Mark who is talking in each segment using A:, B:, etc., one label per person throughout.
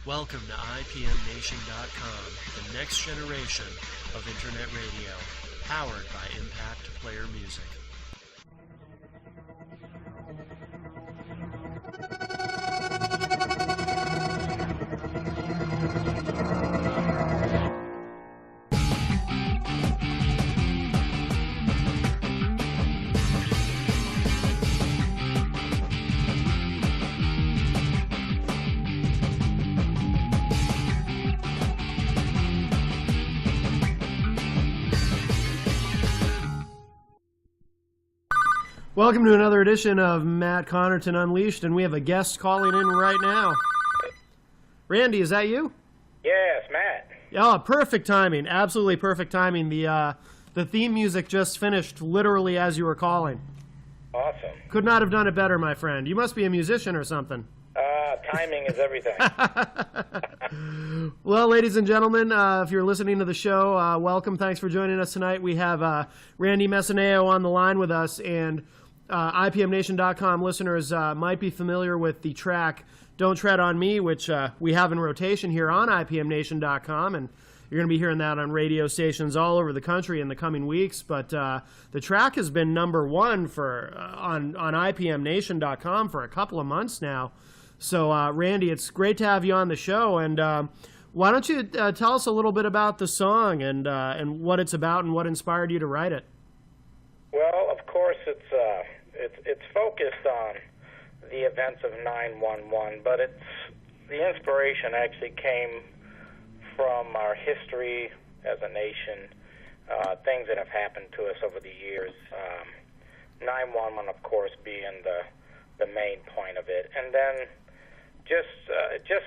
A: Welcome to IPMNation.com, the next generation of Internet radio, powered by Impact Player Music. Welcome to another edition of Matt Connarton Unleashed, and we have a guest calling in right now. Randy, is that you?
B: Yes, Matt.
A: Oh, perfect timing. Absolutely perfect timing. The theme music just finished literally as you were calling.
B: Awesome.
A: Could not have done it better, my friend. You must be a musician or something.
B: Timing is everything.
A: Well, ladies and gentlemen, if you're listening to the show, welcome. Thanks for joining us tonight. We have Randy Messineo on the line with us, and IPMNation.com listeners might be familiar with the track Don't Tread on Me, which we have in rotation here on IPMNation.com, and you're going to be hearing that on radio stations all over the country in the coming weeks. But the track has been number one on IPMNation.com for a couple of months now. So, Randy, it's great to have you on the show, and why don't you tell us a little bit about the song and what it's about and what inspired you to write it?
B: Well, of course, it's focused on the events of 9/11, but the inspiration actually came from our history as a nation, things that have happened to us over the years. 9/11, of course, being the main point of it, and then just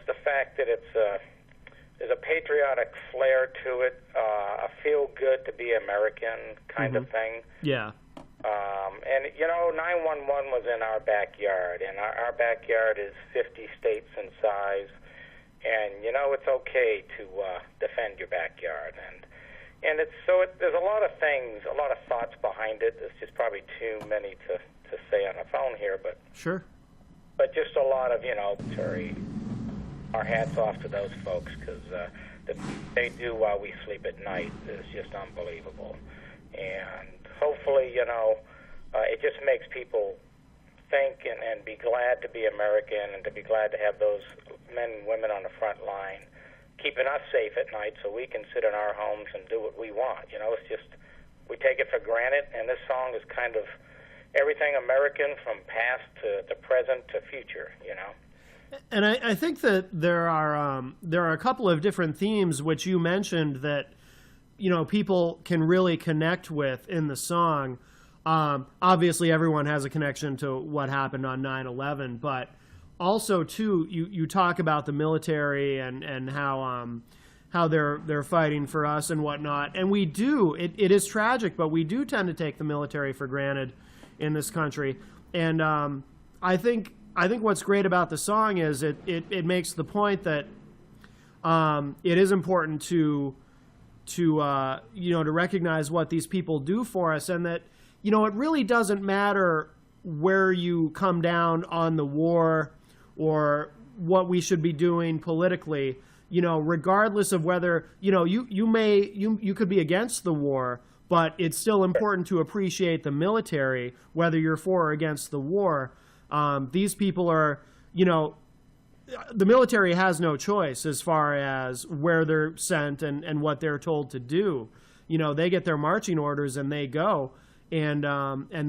B: the fact that there's a patriotic flair to it, a feel good to be American kind of thing.
A: Yeah.
B: And, 911 was in our backyard, and our backyard is 50 states in size, and, it's okay to defend your backyard. And there's a lot of things, a lot of thoughts behind it. There's just probably too many to say on the phone here, but
A: sure.
B: But just a lot of, our hats off to those folks, because they do while we sleep at night is just unbelievable. And hopefully, it just makes people think and be glad to be American and to be glad to have those men and women on the front line keeping us safe at night so we can sit in our homes and do what we want. It's just, we take it for granted, and this song is kind of everything American from past to present to future,
A: And I think that there are a couple of different themes which you mentioned that people can really connect with in the song. Obviously, everyone has a connection to what happened on 9/11, but also too, you talk about the military and how they're fighting for us and whatnot. And we do. It is tragic, but we do tend to take the military for granted in this country. And I think what's great about the song is it makes the point that it is important to recognize what these people do for us, and that it really doesn't matter where you come down on the war or what we should be doing politically. Regardless of whether you could be against the war, but it's still important to appreciate the military, whether you're for or against the war. These people are, the military has no choice as far as where they're sent and what they're told to do. They get their marching orders and they go, and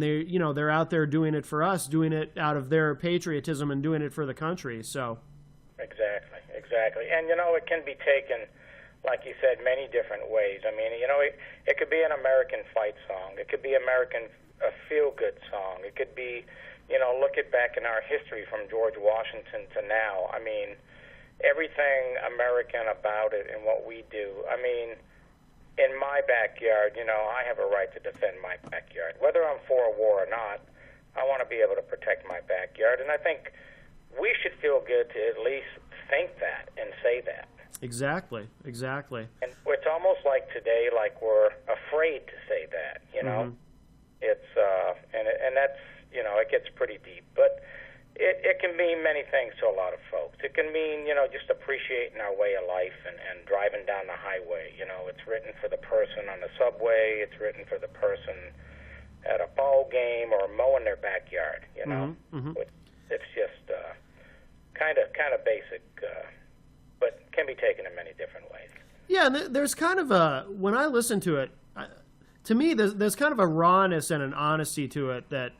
A: they, they're out there doing it for us, doing it out of their patriotism and doing it for the country. So. Exactly. And, it can be taken, like you said, many different ways. I mean, it could be an American fight song. It could be a feel-good song. It could be, look at back in our history from George Washington to now. I mean, everything American about it and what we do. I mean, in my backyard, I have a right to defend my backyard. Whether I'm for a war or not, I want to be able to protect my backyard. And I think we should feel good to at least think that and say that. Exactly.
B: And it's almost like today, like we're afraid to say that, It's, and that's, it gets pretty deep. But it can mean many things to a lot of folks. It can mean, just appreciating our way of life and driving down the highway. It's written for the person on the subway. It's written for the person at a ball game or mowing their backyard. It's just kind of basic, but can be taken in many different ways.
A: Yeah, and there's kind of when I listen to it, to me, there's kind of a rawness and an honesty to it that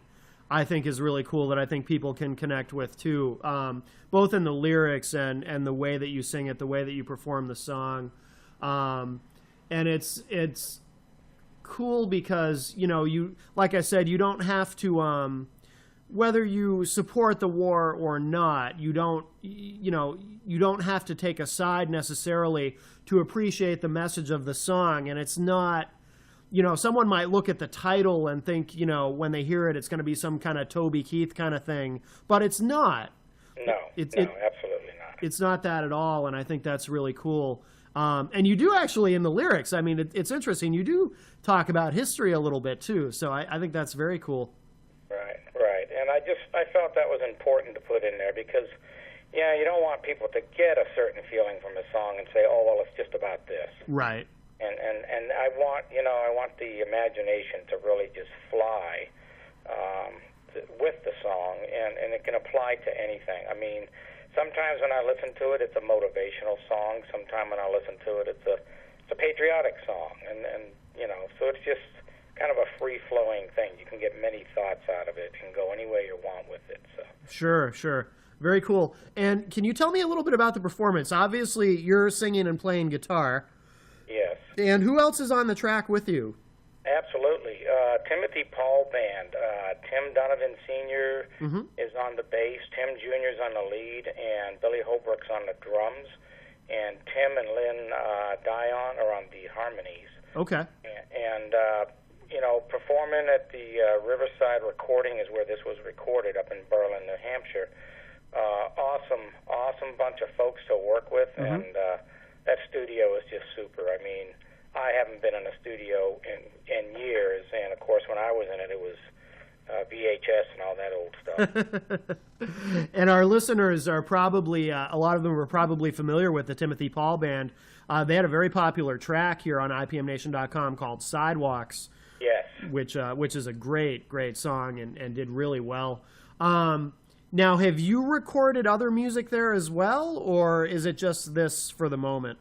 A: I think is really cool, that I think people can connect with too, both in the lyrics and the way that you sing it, the way that you perform the song. And it's cool because, you, like I said, you don't have to, whether you support the war or not, you don't have to take a side necessarily to appreciate the message of the song. And it's not, someone might look at the title and think, when they hear it, it's going to be some kind of Toby Keith kind of thing, but it's not.
B: No, absolutely not.
A: It's not that at all, and I think that's really cool. And you do actually, in the lyrics, I mean, it's interesting, you do talk about history a little bit too, so I think that's very cool.
B: Right. And I felt that was important to put in there because, you don't want people to get a certain feeling from a song and say, oh, well, it's just about this.
A: Right.
B: And I want the imagination to really just fly with the song, and it can apply to anything. I mean, sometimes when I listen to it, it's a motivational song. Sometimes when I listen to it, it's a patriotic song, and so it's just kind of a free-flowing thing. You can get many thoughts out of it and go any way you want with it. So.
A: Sure. Very cool. And can you tell me a little bit about the performance? Obviously, you're singing and playing guitar.
B: Yes.
A: And who else is on the track with you?
B: Absolutely. Timothy Paul Band. Tim Donovan Sr. is on the bass, Tim Jr. is on the lead, and Billy Holbrook's on the drums, and Tim and Lynn Dion are on the harmonies.
A: Okay.
B: And performing at the Riverside Recording is where this was recorded, up in Berlin, New Hampshire. Awesome bunch of folks to work with, and that studio is just super. I mean, I haven't been in a studio in years, and of course, when I was in it, it was VHS and all that old stuff.
A: And our listeners are probably, a lot of them are probably familiar with the Timothy Paul Band. They had a very popular track here on IPMNation.com called Sidewalks.
B: Yes.
A: Which is a great song and did really well. Now, have you recorded other music there as well, or is it just this for the moment?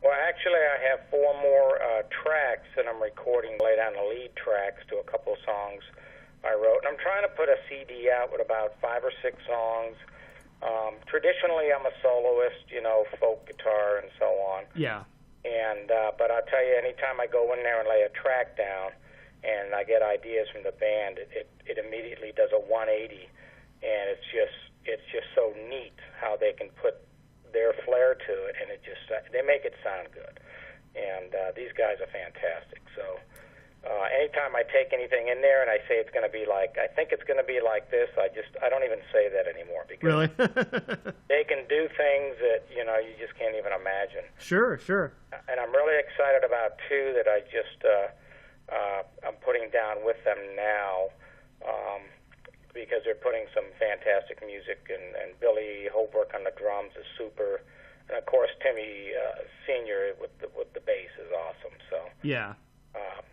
B: Well, actually, I have 4 more tracks that I'm recording, lay down the lead tracks to a couple of songs I wrote. And I'm trying to put a CD out with about 5 or 6 songs. Traditionally, I'm a soloist, folk guitar and so on.
A: Yeah.
B: And but I'll tell you, anytime I go in there and lay a track down and I get ideas from the band, it immediately does a 180. And it's just so neat how they can put their flair to it, and they make it sound good. And these guys are fantastic. So anytime I take anything in there and I say it's going to be like, I think it's going to be like this, I don't even say that anymore because
A: really?
B: They can do things that you just can't even imagine.
A: Sure.
B: And I'm really excited about 2 that I just I'm putting down with them now. Because they're putting some fantastic music, and Billy Holbrook on the drums is super, and of course Timmy Sr. with the bass is awesome. So
A: yeah.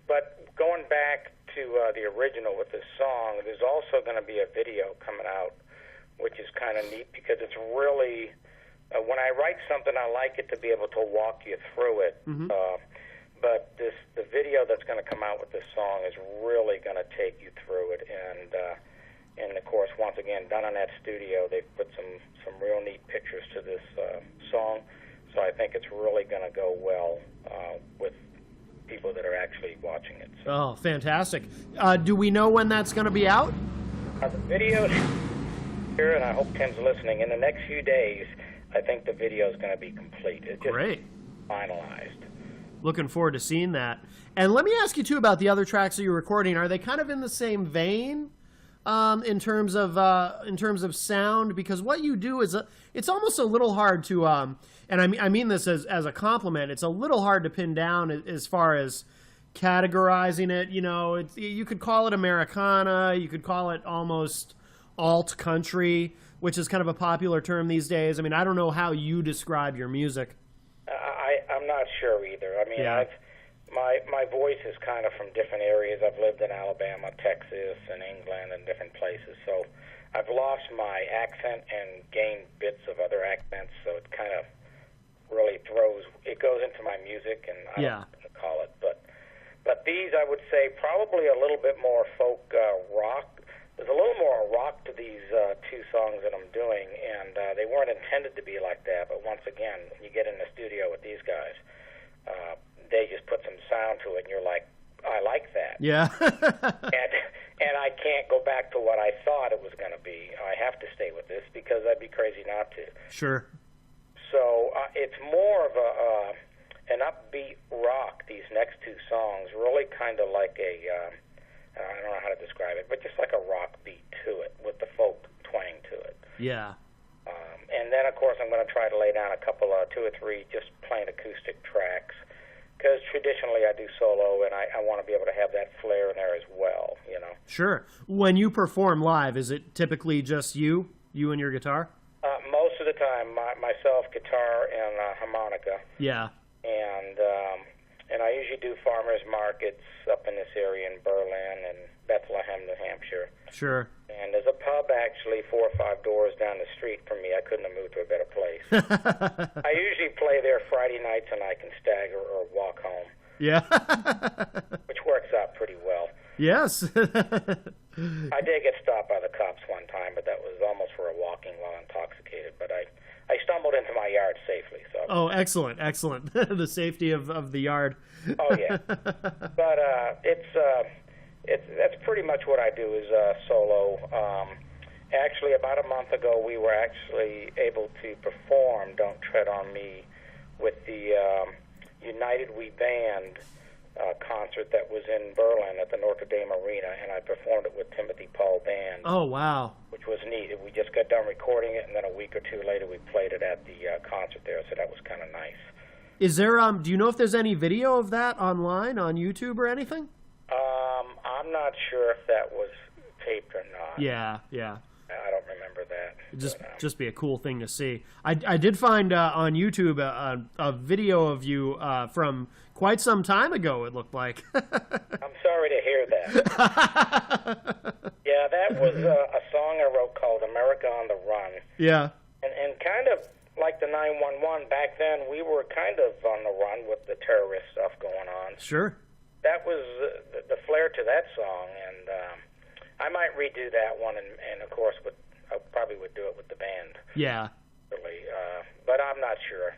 B: But going back to the original with this song, there's also going to be a video coming out, which is kind of neat because it's really when I write something, I like it to be able to walk you through it. But the video that's going to come out with this song is really going to take you through it, and of course, once again, done in that studio, they've put some real neat pictures to this song. So I think it's really going to go well with people that are actually watching it. So.
A: Oh, fantastic. Do we know when that's going to be out?
B: The video's here, and I hope Tim's listening. In the next few days, I think the video is going to be complete. It's just
A: great.
B: Finalized.
A: Looking forward to seeing that. And let me ask you, too, about the other tracks that you're recording. Are they kind of in the same vein? In terms of sound, because what you do is it's almost a little hard to and I mean this as a compliment. It's a little hard to pin down as far as categorizing it. You could call it Americana, you could call it almost alt country, which is kind of a popular term these days. I mean, I don't know how you describe your music.
B: I'm not sure either. I mean,
A: Yeah.
B: my voice is kind of from different areas. I've lived in Alabama, Texas, and England, and different places. So I've lost my accent and gained bits of other accents. So it kind of really goes into my music, and I don't know what to call it. But these, I would say, probably a little bit more folk rock. There's a little more rock to these two songs that I'm doing, and they weren't intended to be like that. But once again, when you get in the studio with these guys, they just put some sound to it, and you're like, I like that.
A: Yeah.
B: and I can't go back to what I thought it was going to be. I have to stay with this because I'd be crazy not to.
A: Sure.
B: So it's more of an upbeat rock, these next two songs, really kind of like I don't know how to describe it, but just like a rock beat to it with the folk twang to it.
A: Yeah.
B: And then, of course, I'm going to try to lay down a couple, 2 or 3 just plain acoustic tracks, because traditionally I do solo, and I want to be able to have that flair in there as well, you know.
A: Sure. When you perform live, is it typically just you and your guitar?
B: Most of the time, myself, guitar, and harmonica.
A: Yeah.
B: And I usually do farmers markets up in this area in Berlin and Bethlehem, New Hampshire.
A: Sure.
B: And there's a pub actually 4 or 5 doors down the street from me. I couldn't have moved to a better place. I usually play there Friday nights, and I can stagger or walk home.
A: Yeah.
B: Which works out pretty well.
A: Yes.
B: I did get stopped by the cops one time, but that was almost for a walking while intoxicated. But I stumbled into my yard safely. So.
A: Oh, excellent. The safety of the yard.
B: Oh, yeah. But that's pretty much what I do is solo. Actually, about a month ago, we were actually able to perform Don't Tread on Me with the United We Band concert that was in Berlin at the Notre Dame Arena, and I performed it with Timothy Paul Band.
A: Oh, wow.
B: Which was neat. We just got done recording it, and then a week or 2 later, we played it at the concert there, so that was kind of nice.
A: Is there, do you know if there's any video of that online on YouTube or anything?
B: I'm not sure if that was taped or not.
A: Yeah.
B: I don't remember that.
A: It'd just be a cool thing to see. I did find on YouTube a video of you from quite some time ago, it looked like.
B: I'm sorry to hear that. Yeah, that was a song I wrote called America on the Run.
A: Yeah.
B: And kind of like the 911, back then we were kind of on the run with the terrorist stuff going on.
A: Sure.
B: That was the flair to that song, and I might redo that one, and of course, I probably would do it with the band.
A: Yeah.
B: Really, but I'm not sure.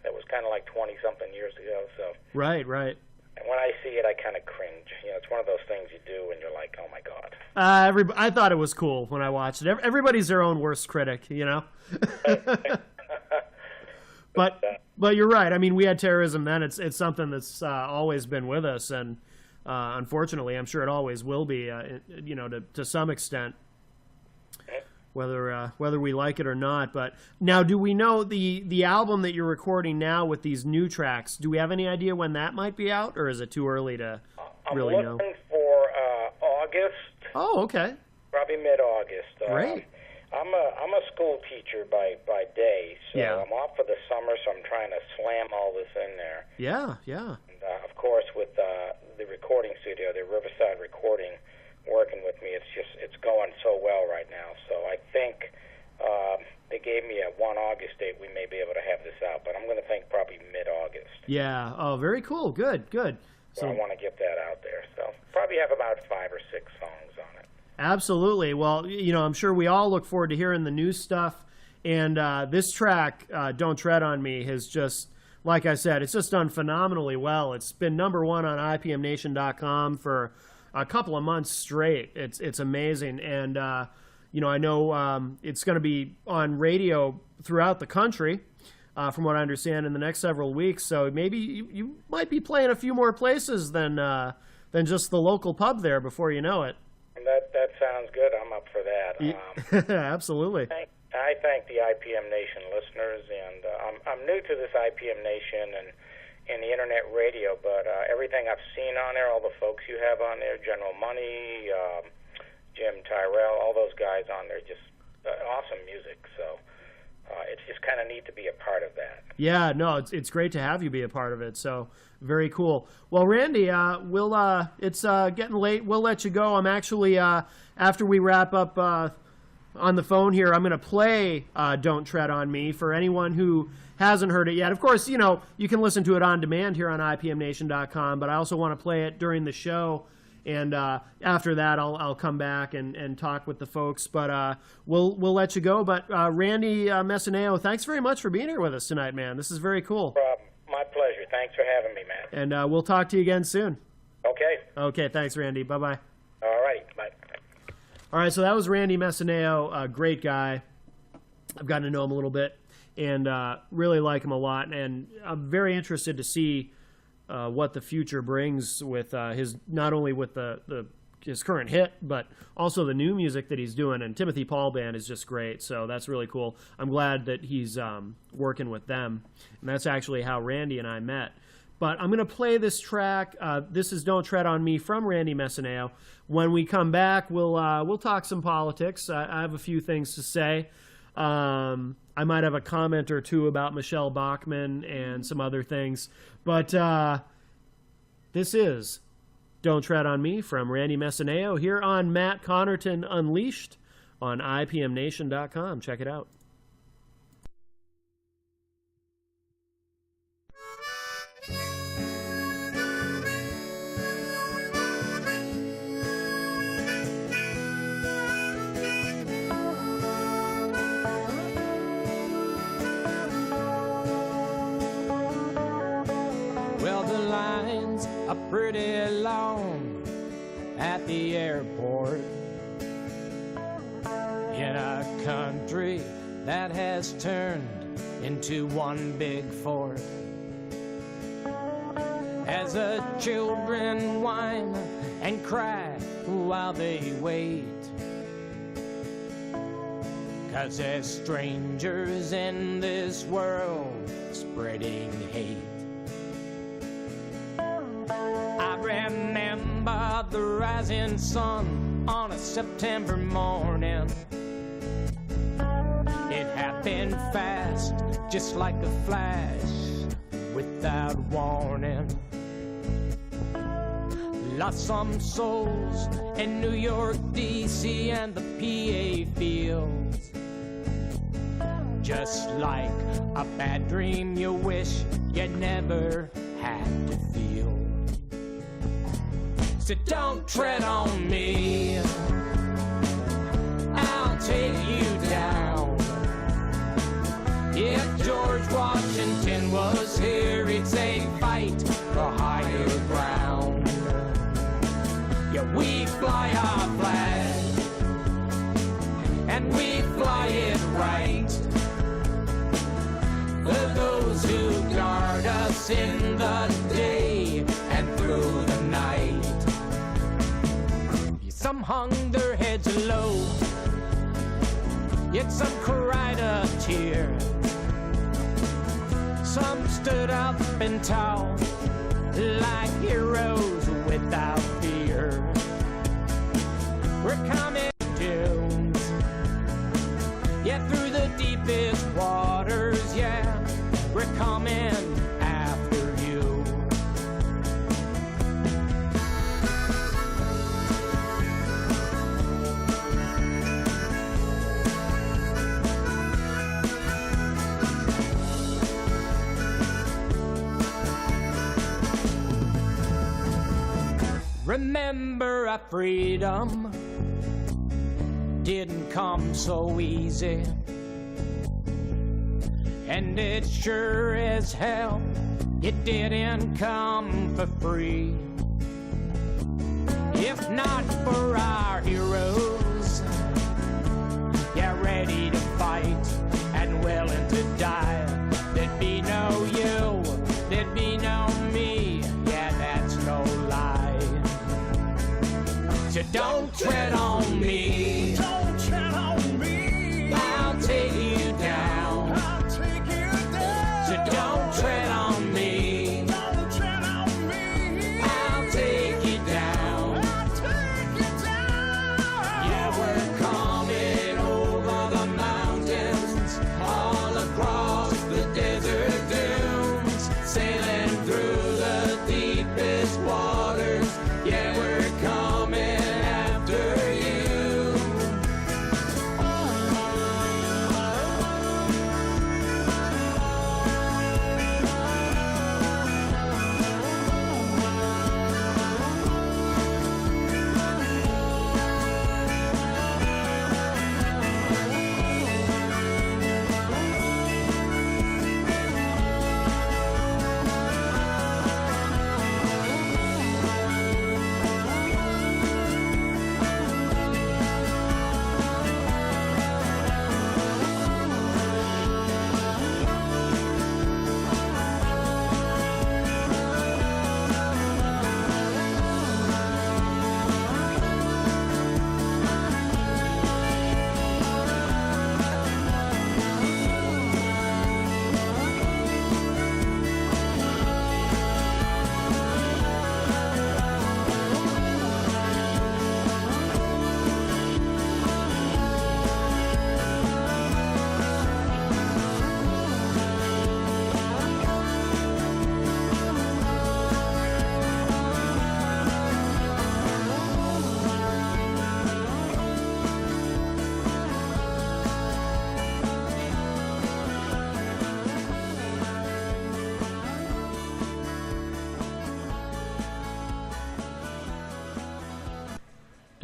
B: That was kind of like 20-something years ago, so.
A: Right.
B: And when I see it, I kind of cringe. You know, it's one of those things you do, and you're like, oh, my God.
A: I thought it was cool when I watched it. Everybody's their own worst critic, you know? But you're right. I mean, we had terrorism then. It's something that's always been with us, and unfortunately, I'm sure it always will be, you know, to some extent, whether we like it or not. But now, do we know the album that you're recording now with these new tracks? Do we have any idea when that might be out, or is it too early to really know?
B: I'm looking for August.
A: Oh, okay.
B: Probably mid-August.
A: Great.
B: I'm a school teacher by day, so
A: Yeah.
B: I'm off for the summer, so I'm trying to slam all this in there.
A: Yeah.
B: And, of course, with the recording studio, the Riverside Recording, working with me, it's going so well right now. So I think they gave me a 1 August date. We may be able to have this out, but I'm going to think probably mid-August.
A: Yeah. Oh, very cool. Good.
B: So I want to get that out there. So probably have about 5 or 6 songs on it.
A: Absolutely. Well, you know, I'm sure we all look forward to hearing the new stuff. And this track, Don't Tread on Me, has just, like I said, it's just done phenomenally well. It's been #1 on IPMNation.com for a couple of months straight. It's amazing. And, you know, I know it's going to be on radio throughout the country, from what I understand, in the next several weeks. So maybe you might be playing a few more places than just the local pub there before you know it.
B: That sounds good. I'm up for that.
A: Absolutely.
B: I thank the IPM Nation listeners, and I'm new to this IPM Nation and the internet radio, but everything I've seen on there, all the folks you have on there, General Money, Jim Tyrell, all those guys on there, just awesome music. So it's just kind of neat to be a part of that.
A: Yeah, no, it's great to have you be a part of it. So very cool. Well, Randy, it's getting late. We'll let you go. I'm actually after we wrap up on the phone here, I'm going to play "Don't Tread on Me" for anyone who hasn't heard it yet. Of course, you can listen to it on demand here on IPMNation.com, but I also want to play it during the show. And after that, I'll come back and talk with the folks. But we'll let you go. But Randy Messineo, thanks very much for being here with us tonight, man. This is very cool.
B: No problem. My pleasure. Thanks for having me, man.
A: And we'll talk to you again soon.
B: Okay.
A: Okay, thanks, Randy. Bye-bye.
B: All right. Bye.
A: All right, so that was Randy Messineo, a great guy. I've gotten to know him a little bit and really like him a lot. And I'm very interested to see what the future brings with his, not only with his current hit, but also the new music that he's doing. And Timothy Paul Band is just great, so that's really cool. I'm glad that he's working with them, and that's actually how Randy and I met. But I'm going to play this track. This is "Don't Tread on Me" from Randy Messineo. When we come back, we'll talk some politics. I have a few things to say. I might have a comment or two about Michelle Bachmann and some other things. But this is "Don't Tread on Me" from Randy Messineo here on Matt Connarton Unleashed on IPMNation.com. Check it out.
C: Pretty long at the airport in a country that has turned into one big fort. As the children whine and cry while they wait, 'cause there's strangers in this world spreading hate. Remember the rising sun on a September morning. It happened fast, just like a flash, without warning. Lost some souls in New York, D.C. and the PA fields. Just like a bad dream you wish you never had to feel. So don't tread on me, I'll take you down. If George Washington was here, he'd say fight for higher ground. Yeah, we fly our flag, and we fly it right. For those who guard us in the day and through the night. Some hung their heads low, yet some cried a tear. Some stood up and tall, like heroes without fear. We're coming tunes, yet through the deepest waters, yeah, we're coming after you. Remember our freedom didn't come so easy, and it sure as hell it didn't come for free. If not for our heroes, yeah, ready to fight and willing to die, there'd be no you, there'd be no me, yeah, that's no lie. So don't tread on me.
D: Don't tread on me.
C: I'll take you down.
D: I'll take you down.
C: So don't tread on me.
D: Don't tread on me.
C: I'll take you down.
D: I'll take you down.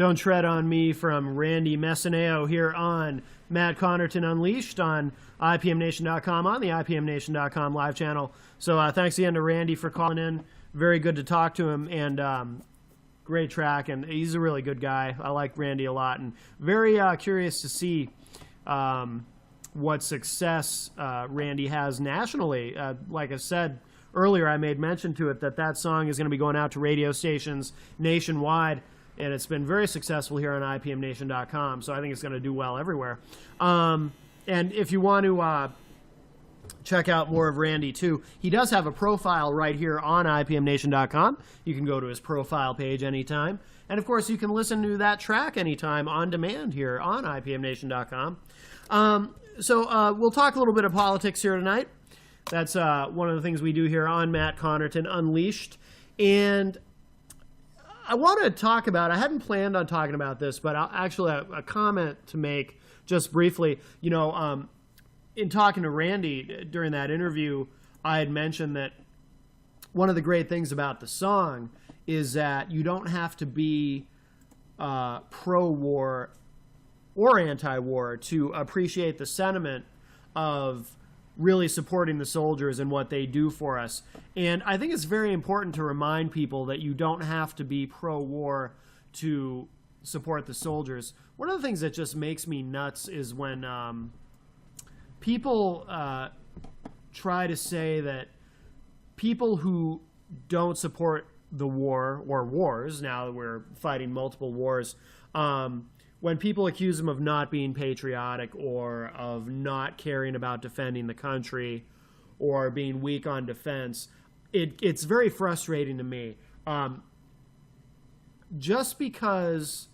A: Don't Tread on Me from Randy Messineo here on Matt Connarton Unleashed on IPMNation.com, on the IPMNation.com live channel. So thanks again to Randy for calling in. Very good to talk to him, and great track, and he's a really good guy. I like Randy a lot, and very curious to see what success Randy has nationally. Like I said earlier, I made mention to it that song is going to be going out to radio stations nationwide, and it's been very successful here on IPMNation.com, so I think it's going to do well everywhere. And if you want to check out more of Randy, too, he does have a profile right here on IPMNation.com. You can go to his profile page anytime. And, of course, you can listen to that track anytime on demand here on IPMNation.com. So we'll talk a little bit of politics here tonight. That's one of the things we do here on Matt Connarton Unleashed. And I want to talk about, I hadn't planned on talking about this, but actually a comment to make just briefly. You know, in talking to Randy during that interview, I had mentioned that one of the great things about the song is that you don't have to be pro-war or anti-war to appreciate the sentiment of really supporting the soldiers and what they do for us. And I think it's very important to remind people that you don't have to be pro-war to support the soldiers. One of the things that just makes me nuts is when people try to say that people who don't support the war or wars, now that we're fighting multiple wars, when people accuse them of not being patriotic or of not caring about defending the country or being weak on defense, it's very frustrating to me. Just because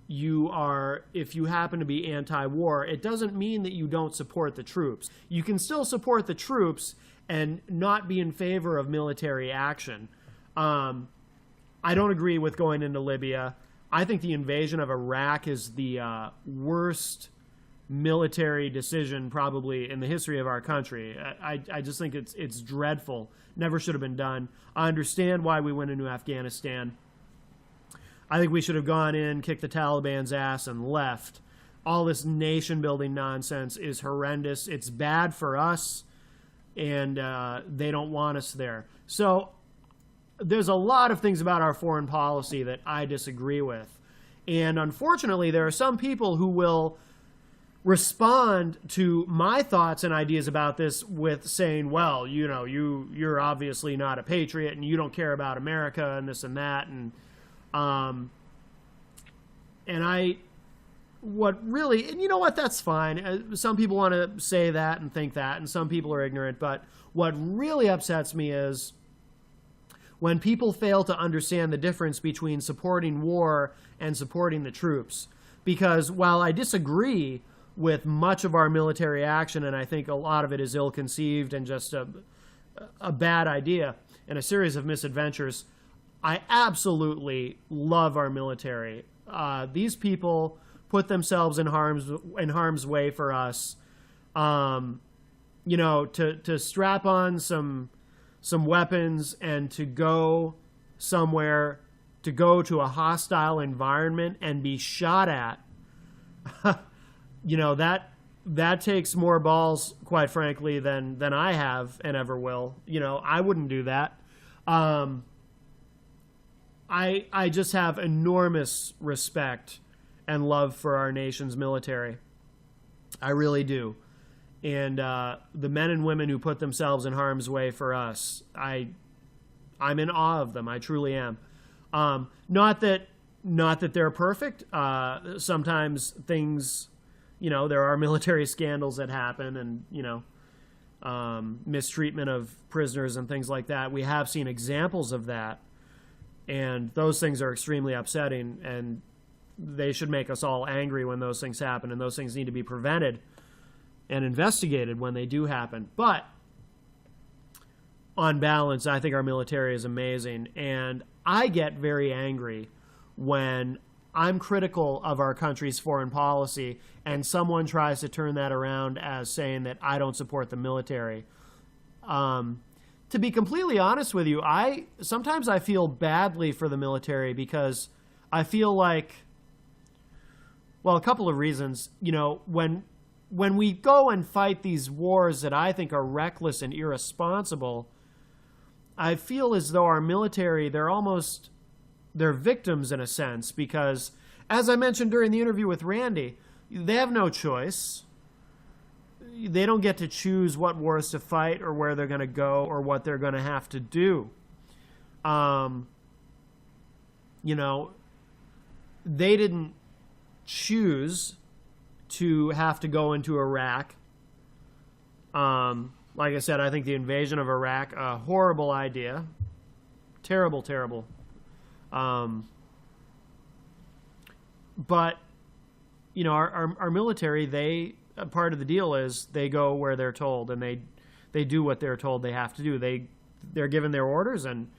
A: if you happen to be anti-war, it doesn't mean that you don't support the troops. You can still support the troops and not be in favor of military action. I don't agree with going into Libya. I think the invasion of Iraq is the worst military decision probably in the history of our country. I just think it's dreadful. Never should have been done. I understand why we went into Afghanistan. I think we should have gone in, kicked the Taliban's ass, and left. All this nation-building nonsense is horrendous. It's bad for us, and they don't want us there. So there's a lot of things about our foreign policy that I disagree with. And unfortunately, there are some people who will respond to my thoughts and ideas about this with saying, well, you know, you're obviously not a patriot and you don't care about America and this and that. And you know what, that's fine. Some people want to say that and think that, and some people are ignorant. But what really upsets me is when people fail to understand the difference between supporting war and supporting the troops. Because while I disagree with much of our military action, and I think a lot of it is ill-conceived and just a bad idea and a series of misadventures, I absolutely love our military. These people put themselves in harm's way for us. You know, to strap on some weapons and to go somewhere, to go to a hostile environment and be shot at. You know, that takes more balls, quite frankly, than I have and ever will. You know, I wouldn't do that. I just have enormous respect and love for our nation's military. I really do. And the men and women who put themselves in harm's way for us, I'm in awe of them. I truly am. Not that they're perfect. Sometimes things, you know, there are military scandals that happen, and, you know, mistreatment of prisoners and things like that. We have seen examples of that, and those things are extremely upsetting, and they should make us all angry when those things happen, and those things need to be prevented and investigated when they do happen. But on balance, I think our military is amazing, and I get very angry when I'm critical of our country's foreign policy and someone tries to turn that around as saying that I don't support the military. To be completely honest with you, sometimes I feel badly for the military because I feel like, well, a couple of reasons. You know, when we go and fight these wars that I think are reckless and irresponsible, I feel as though our military, they're victims in a sense, because, as I mentioned during the interview with Randy, they have no choice. They don't get to choose what wars to fight or where they're going to go or what they're going to have to do. You know, they didn't choose to have to go into Iraq. Like I said, I think the invasion of Iraq, a horrible idea. Terrible, terrible. But, you know, our military, part of the deal is they go where they're told, and they do what they're told they have to do. They're given their orders, and,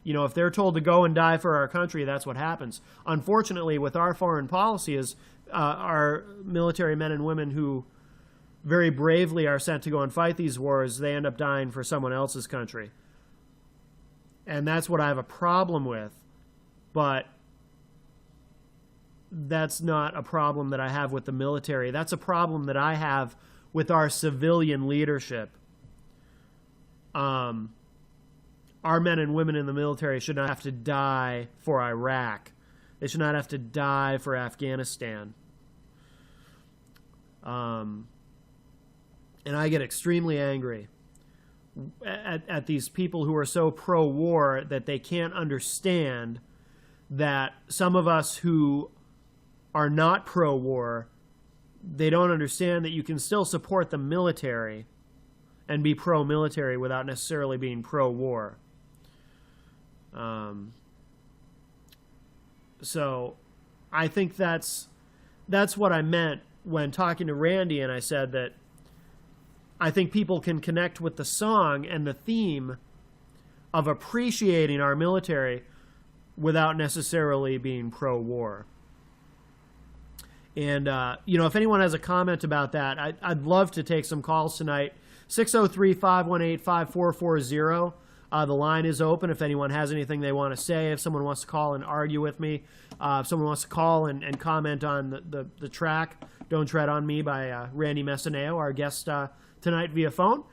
A: you know, if they're told to go and die for our country, that's what happens. Unfortunately, with our foreign policy is our military men and women who very bravely are sent to go and fight these wars, they end up dying for someone else's country. And that's what I have a problem with. But that's not a problem that I have with the military. That's a problem that I have with our civilian leadership. Our men and women in the military should not have to die for Iraq. They should not have to die for Afghanistan. And I get extremely angry at these people who are so pro-war that they can't understand that some of us who are not pro-war, they don't understand that you can still support the military and be pro-military without necessarily being pro-war. So I think that's what I meant when talking to Randy, and I said that I think people can connect with the song and the theme of appreciating our military without necessarily being pro-war. And, you know, if anyone has a comment about that, I'd love to take some calls tonight. 603-518-5440. The line is open if anyone has anything they want to say, if someone wants to call and argue with me, if someone wants to call and comment on the track, Don't Tread on Me by Randy Messineo, our guest tonight via phone.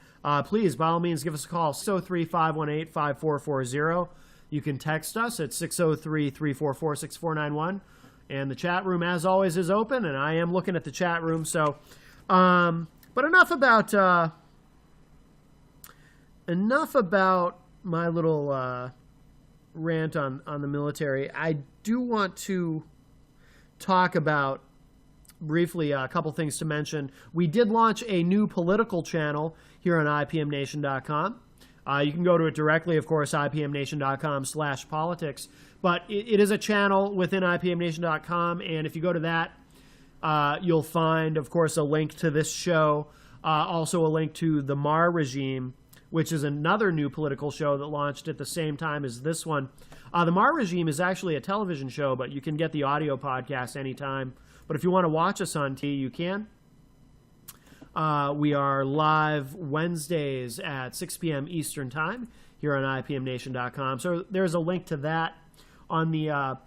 A: Please, by all means, give us a call, 603-518-5440. You can text us at 603-344-6491. And the chat room, as always, is open, and I am looking at the chat room. So, but enough about my little rant on the military. I do want to talk about briefly a couple things to mention. We did launch a new political channel here on IPMNation.com. You can go to it directly, of course, IPMNation.com/politics. But it is a channel within IPMNation.com, and if you go to that, you'll find, of course, a link to this show, also a link to the Mar Regime, which is another new political show that launched at the same time as this one. The Mar Regime is actually a television show, but you can get the audio podcast anytime. But if you want to watch us on TV, you can. We are live Wednesdays at 6 p.m. Eastern Time here on IPMNation.com. So there's a link to that on the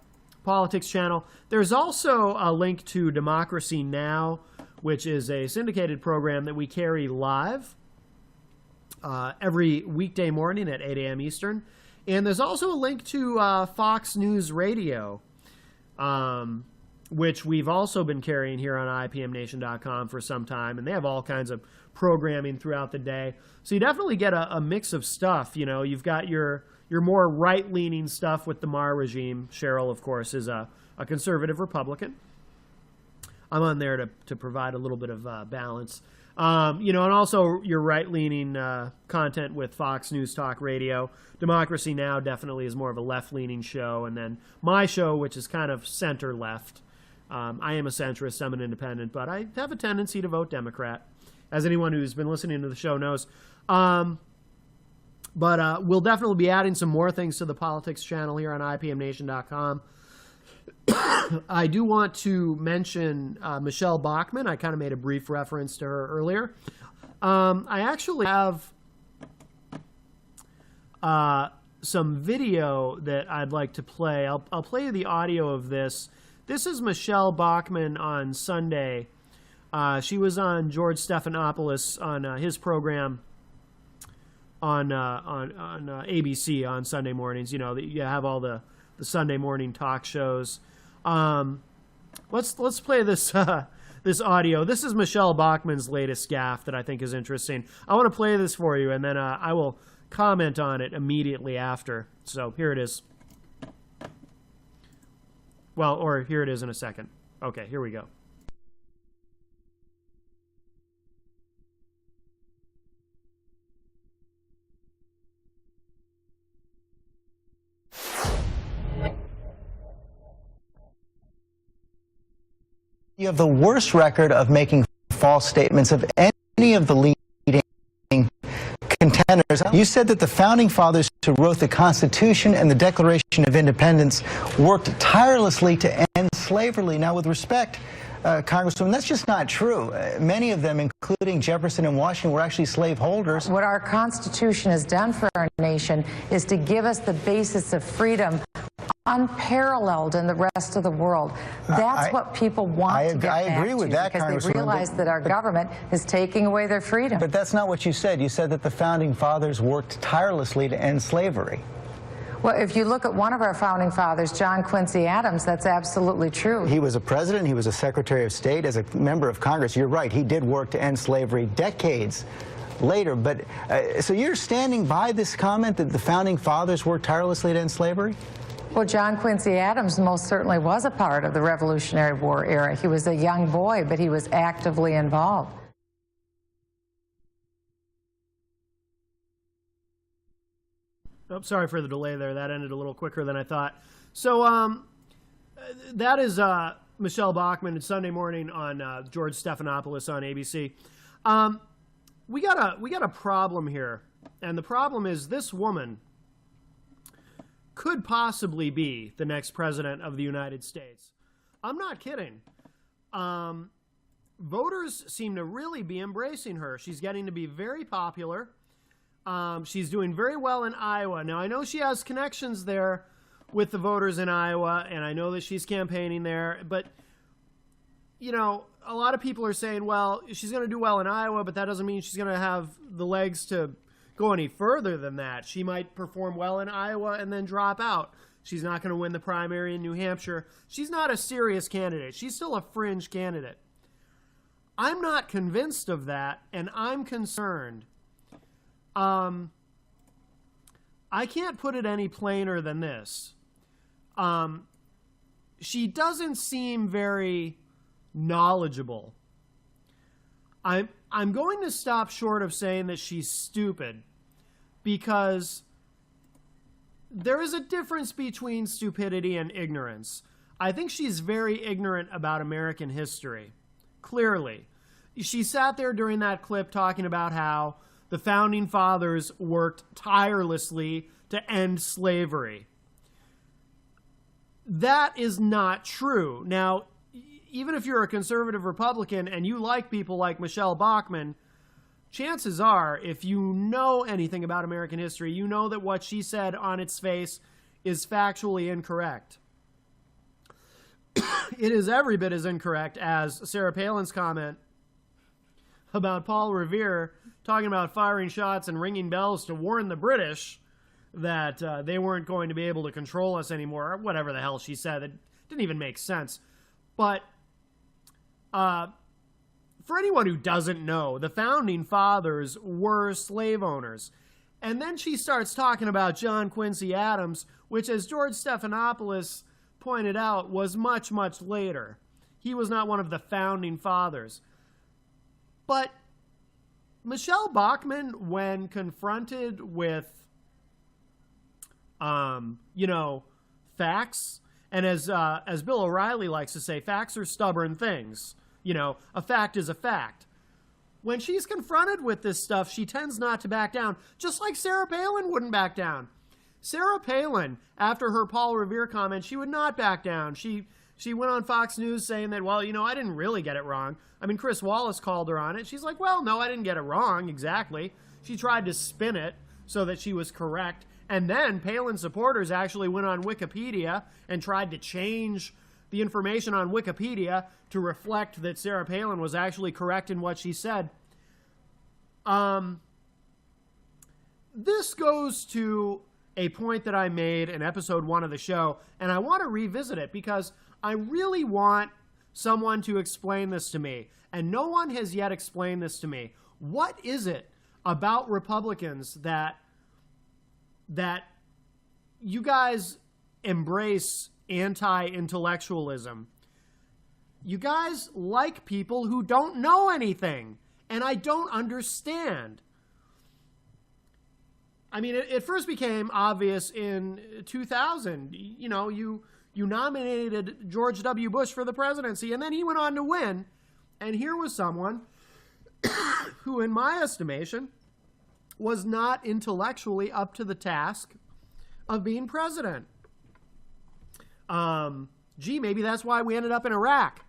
A: politics channel. There's also a link to Democracy Now!, which is a syndicated program that we carry live every weekday morning at 8 a.m. Eastern. And there's also a link to Fox News Radio, which we've also been carrying here on IPMNation.com for some time. And they have all kinds of programming throughout the day. So you definitely get a mix of stuff. You know, you've got your more right-leaning stuff with the Mar Regime. Cheryl, of course, is a conservative Republican. I'm on there to provide a little bit of balance. You know, and also your right-leaning content with Fox News Talk Radio. Democracy Now! Definitely is more of a left-leaning show. And then my show, which is kind of center-left. I am a centrist, I'm an independent, but I have a tendency to vote Democrat, as anyone who's been listening to the show knows. But we'll definitely be adding some more things to the politics channel here on IPMNation.com. I do want to mention Michelle Bachmann. I kind of made a brief reference to her earlier. I actually have some video that I'd like to play. I'll play you the audio of this. This is Michelle Bachmann on Sunday. She was on George Stephanopoulos on his program on ABC on Sunday mornings. You know, you have all the Sunday morning talk shows. Let's play this this audio. This is Michelle Bachmann's latest gaffe that I think is interesting. I want to play this for you, and then I will comment on it immediately after. So here it is. Well, or here it is in a second. Okay, here we go.
E: You have the worst record of making false statements of any of the leading contenders. You said that the founding fathers who wrote the Constitution and the Declaration of Independence worked tirelessly to end slavery. Now, with respect, Congresswoman, that's just not true. Many of them, including Jefferson and Washington, were actually slaveholders.
F: What our Constitution has done for our nation is to give us the basis of freedom unparalleled in the rest of the world. That's what people want to get back to. I agree with that, because they realize that our government is taking away their freedom.
E: But that's not what you said. You said that the founding fathers worked tirelessly to end slavery.
F: Well, if you look at one of our founding fathers, John Quincy Adams, that's absolutely true.
E: He was a president. He was a Secretary of State. As a member of Congress, you're right. He did work to end slavery decades later. But so you're standing by this comment that the founding fathers worked tirelessly to end slavery?
F: Well, John Quincy Adams most certainly was a part of the Revolutionary War era. He was a young boy, but he was actively involved.
A: Oh, sorry for the delay there. That ended a little quicker than I thought. So that is Michelle Bachmann Sunday morning on George Stephanopoulos on ABC. We got a problem here, and the problem is this woman could possibly be the next president of the United States. I'm not kidding. Voters seem to really be embracing her. She's getting to be very popular. She's doing very well in Iowa. Now, I know she has connections there with the voters in Iowa, and I know that she's campaigning there. But, you know, a lot of people are saying, well, she's going to do well in Iowa, but that doesn't mean she's going to have the legs to go any further than that. She might perform well in Iowa and then drop out. She's not going to win the primary in New Hampshire. She's not a serious candidate. She's still a fringe candidate. I'm not convinced of that, and I'm concerned. I can't put it any plainer than this. She doesn't seem very knowledgeable. I'm going to stop short of saying that she's stupid, because there is a difference between stupidity and ignorance. I think she's very ignorant about American history, clearly. She sat there during that clip talking about how the founding fathers worked tirelessly to end slavery. That is not true. Now, even if you're a conservative Republican and you like people like Michelle Bachmann, chances are, if you know anything about American history, you know that what she said on its face is factually incorrect. It is every bit as incorrect as Sarah Palin's comment about Paul Revere talking about firing shots and ringing bells to warn the British that they weren't going to be able to control us anymore, or whatever the hell she said. It didn't even make sense. But for anyone who doesn't know, the founding fathers were slave owners. And then she starts talking about John Quincy Adams, which, as George Stephanopoulos pointed out, was much, much later. He was not one of the founding fathers. But Michelle Bachmann, when confronted with, facts, and as Bill O'Reilly likes to say, facts are stubborn things. You know, a fact is a fact. When she's confronted with this stuff, she tends not to back down, just like Sarah Palin wouldn't back down. Sarah Palin, after her Paul Revere comment, she would not back down. She went on Fox News saying that, well, I didn't really get it wrong. I mean, Chris Wallace called her on it. She's like, well, no, I didn't get it wrong exactly. She tried to spin it so that she was correct. And then Palin supporters actually went on Wikipedia and tried to change the information on Wikipedia to reflect that Sarah Palin was actually correct in what she said. This goes to a point that I made in episode 1 of the show, and I want to revisit it because I really want someone to explain this to me, and no one has yet explained this to me. What is it about Republicans that you guys embrace anti-intellectualism? You guys like people who don't know anything, and I don't understand. I mean, it first became obvious in 2000. You know, you nominated George W. Bush for the presidency, and then he went on to win. And here was someone who, in my estimation, was not intellectually up to the task of being president. Gee, maybe that's why we ended up in Iraq.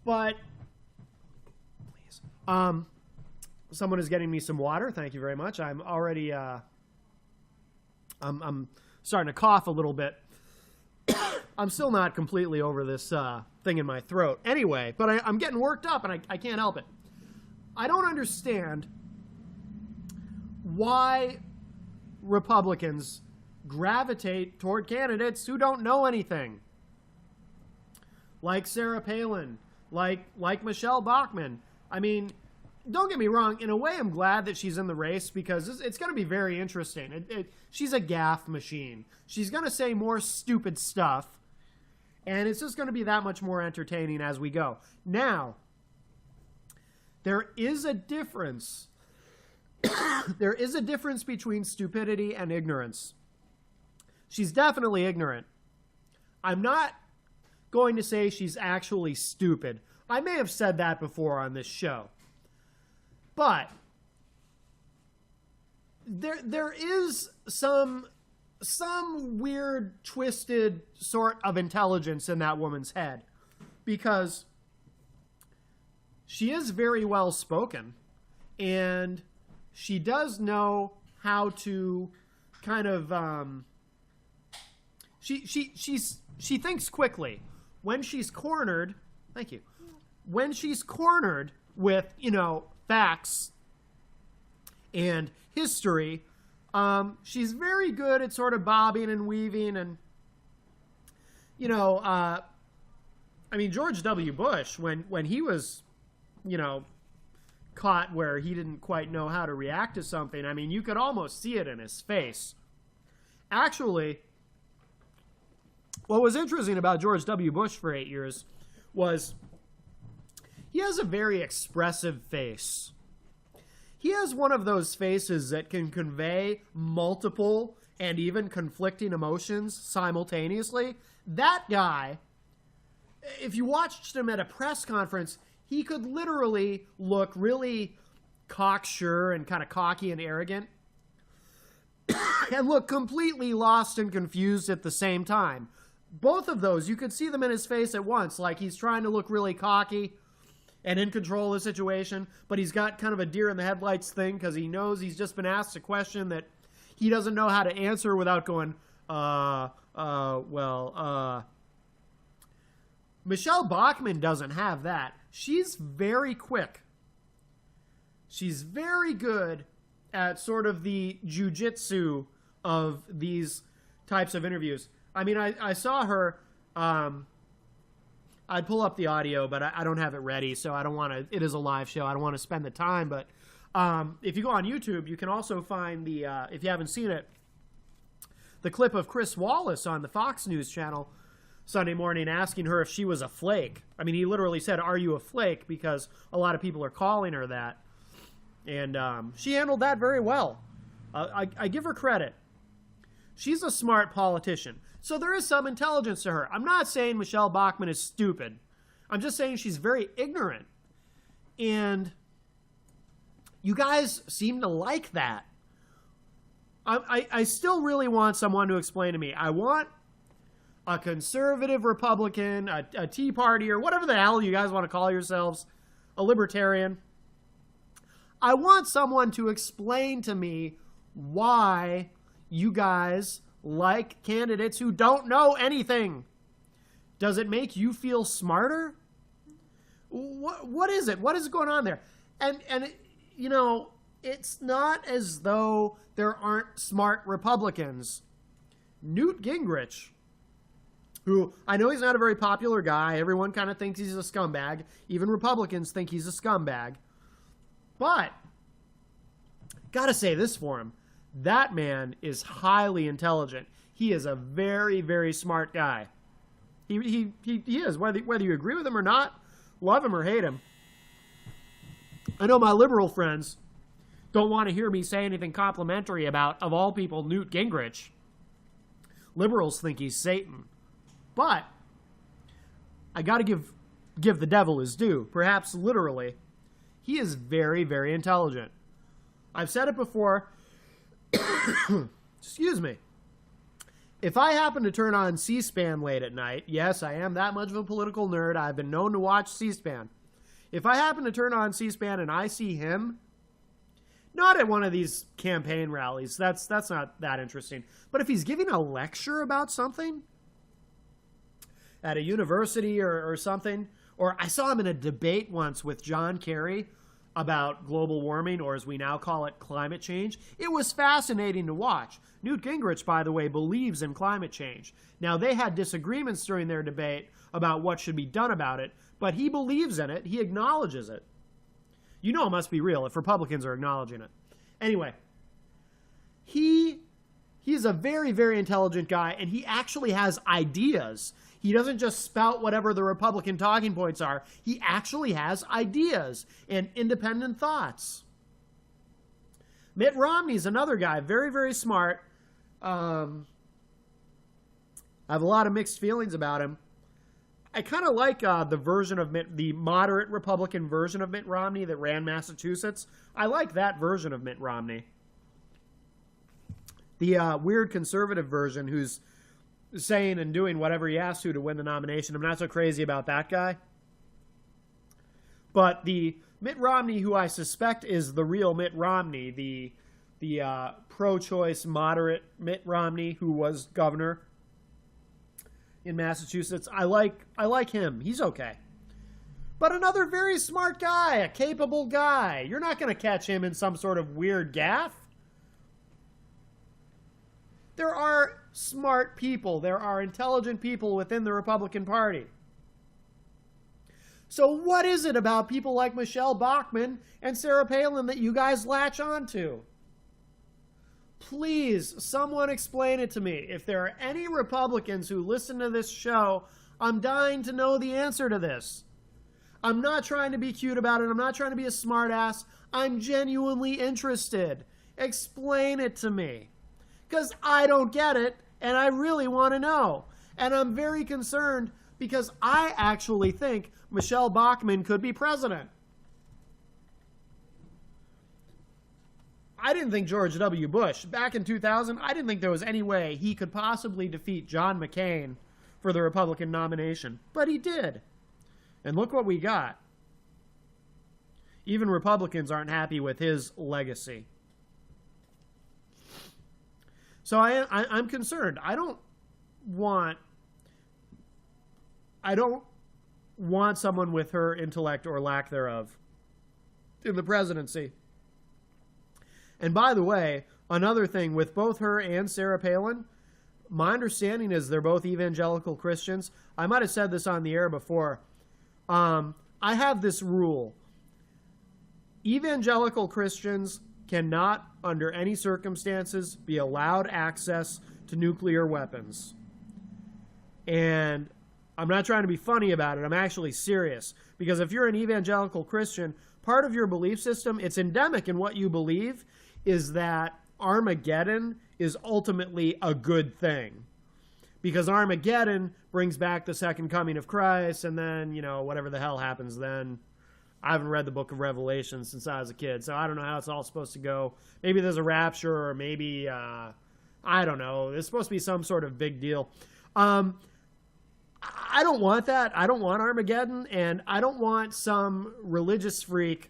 A: But, please. Someone is getting me some water. Thank you very much. I'm already, I'm starting to cough a little bit. I'm still not completely over this thing in my throat. Anyway, but I'm getting worked up, and I can't help it. I don't understand why Republicans gravitate toward candidates who don't know anything. Like Sarah Palin, like Michelle Bachmann. I mean, don't get me wrong, in a way I'm glad that she's in the race because it's going to be very interesting. She's a gaffe machine. She's going to say more stupid stuff, and it's just going to be that much more entertaining as we go. Now, there is a difference. There is a difference between stupidity and ignorance. She's definitely ignorant. I'm not going to say she's actually stupid. I may have said that before on this show. But there is some weird, twisted sort of intelligence in that woman's head, because she is very well spoken, and she does know how to kind of she thinks quickly. When she's cornered, thank you. When she's cornered with, facts and history, she's very good at sort of bobbing and weaving, and George W. Bush, when he was caught where he didn't quite know how to react to something, I mean, you could almost see it in his face. Actually, what was interesting about George W. Bush for 8 years was he has a very expressive face. He has one of those faces that can convey multiple and even conflicting emotions simultaneously. That guy, if you watched him at a press conference, he could literally look really cocksure and kind of cocky and arrogant and look completely lost and confused at the same time. Both of those, you could see them in his face at once, like he's trying to look really cocky and in control of the situation, but he's got kind of a deer in the headlights thing because he knows he's just been asked a question that he doesn't know how to answer without going, Michelle Bachmann doesn't have that. She's very quick. She's very good at sort of the jujitsu of these types of interviews. I mean, I saw her, I'd pull up the audio, but I don't have it ready, so I don't want to, it is a live show, I don't want to spend the time, but if you go on YouTube, you can also find the, if you haven't seen it, the clip of Chris Wallace on the Fox News channel Sunday morning asking her if she was a flake. I mean, he literally said, "Are you a flake?" because a lot of people are calling her that. And she handled that very well. I give her credit. She's a smart politician. So there is some intelligence to her. I'm not saying Michelle Bachmann is stupid. I'm just saying she's very ignorant. And you guys seem to like that. I still really want someone to explain to me. I want a conservative Republican, a Tea Party, or whatever the hell you guys want to call yourselves, a libertarian. I want someone to explain to me why you guys like candidates who don't know anything? Does it make you feel smarter? What is it? What is going on there? And you know, it's not as though there aren't smart Republicans. Newt Gingrich, who I know he's not a very popular guy. Everyone kind of thinks he's a scumbag. Even Republicans think he's a scumbag. But, gotta say this for him. That man is highly intelligent. He is a very, very smart guy. He is, whether you agree with him or not, love him or hate him. I know my liberal friends don't want to hear me say anything complimentary about, of all people, Newt Gingrich. Liberals think he's Satan. But I got to give the devil his due, perhaps literally. He is very, very intelligent. I've said it before. Excuse me. If I happen to turn on C-SPAN late at night, yes, I am that much of a political nerd. I've been known to watch C-SPAN. If I happen to turn on C-SPAN and I see him, not at one of these campaign rallies, that's not that interesting. But if he's giving a lecture about something at a university or something, or I saw him in a debate once with John Kerry about global warming, or as we now call it, climate change. It was fascinating to watch. Newt Gingrich, by the way, believes in climate change. Now, they had disagreements during their debate about what should be done about it, but he believes in it. He acknowledges it. You know it must be real if Republicans are acknowledging it. Anyway, he's a very, very intelligent guy, and he actually has ideas. He doesn't just spout whatever the Republican talking points are. He actually has ideas and independent thoughts. Mitt Romney's another guy, very, very smart. I have a lot of mixed feelings about him. I kind of like the version of the moderate Republican version of Mitt Romney that ran Massachusetts. I like that version of Mitt Romney. The weird conservative version who's saying and doing whatever he has to win the nomination. I'm not so crazy about that guy. But the Mitt Romney who I suspect is the real Mitt Romney, the pro-choice moderate Mitt Romney who was governor in Massachusetts, I like him. He's okay. But another very smart guy, a capable guy. You're not going to catch him in some sort of weird gaffe. There are smart people. There are intelligent people within the Republican Party. So what is it about people like Michelle Bachmann and Sarah Palin that you guys latch on to? Please, someone explain it to me. If there are any Republicans who listen to this show, I'm dying to know the answer to this. I'm not trying to be cute about it. I'm not trying to be a smartass. I'm genuinely interested. Explain it to me. Because I don't get it, and I really want to know. And I'm very concerned because I actually think Michelle Bachmann could be president. I didn't think George W. Bush, back in 2000, I didn't think there was any way he could possibly defeat John McCain for the Republican nomination. But he did. And look what we got. Even Republicans aren't happy with his legacy. So I'm concerned. I don't want someone with her intellect or lack thereof in the presidency. And by the way, another thing with both her and Sarah Palin, my understanding is they're both evangelical Christians. I might have said this on the air before. I have this rule. Evangelical Christians cannot, under any circumstances, be allowed access to nuclear weapons. And I'm not trying to be funny about it. I'm actually serious. Because if you're an evangelical Christian, part of your belief system, it's endemic in what you believe, is that Armageddon is ultimately a good thing. Because Armageddon brings back the second coming of Christ, and then, whatever the hell happens then. I haven't read the book of Revelation since I was a kid, so I don't know how it's all supposed to go. Maybe there's a rapture, or maybe, I don't know. There's supposed to be some sort of big deal. I don't want that. I don't want Armageddon, and I don't want some religious freak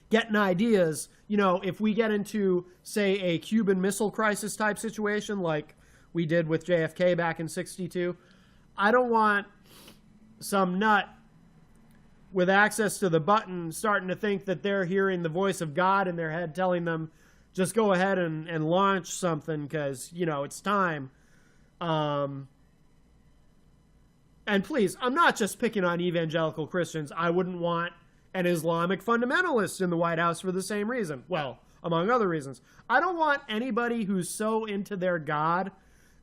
A: getting ideas. You know, if we get into, say, a Cuban Missile Crisis type situation like we did with JFK back in '62, I don't want some nut with access to the button starting to think that they're hearing the voice of God in their head telling them, just go ahead and launch something because, you know, it's time. And please, I'm not just picking on evangelical Christians. I wouldn't want an Islamic fundamentalist in the White House for the same reason. Well, among other reasons. I don't want anybody who's so into their God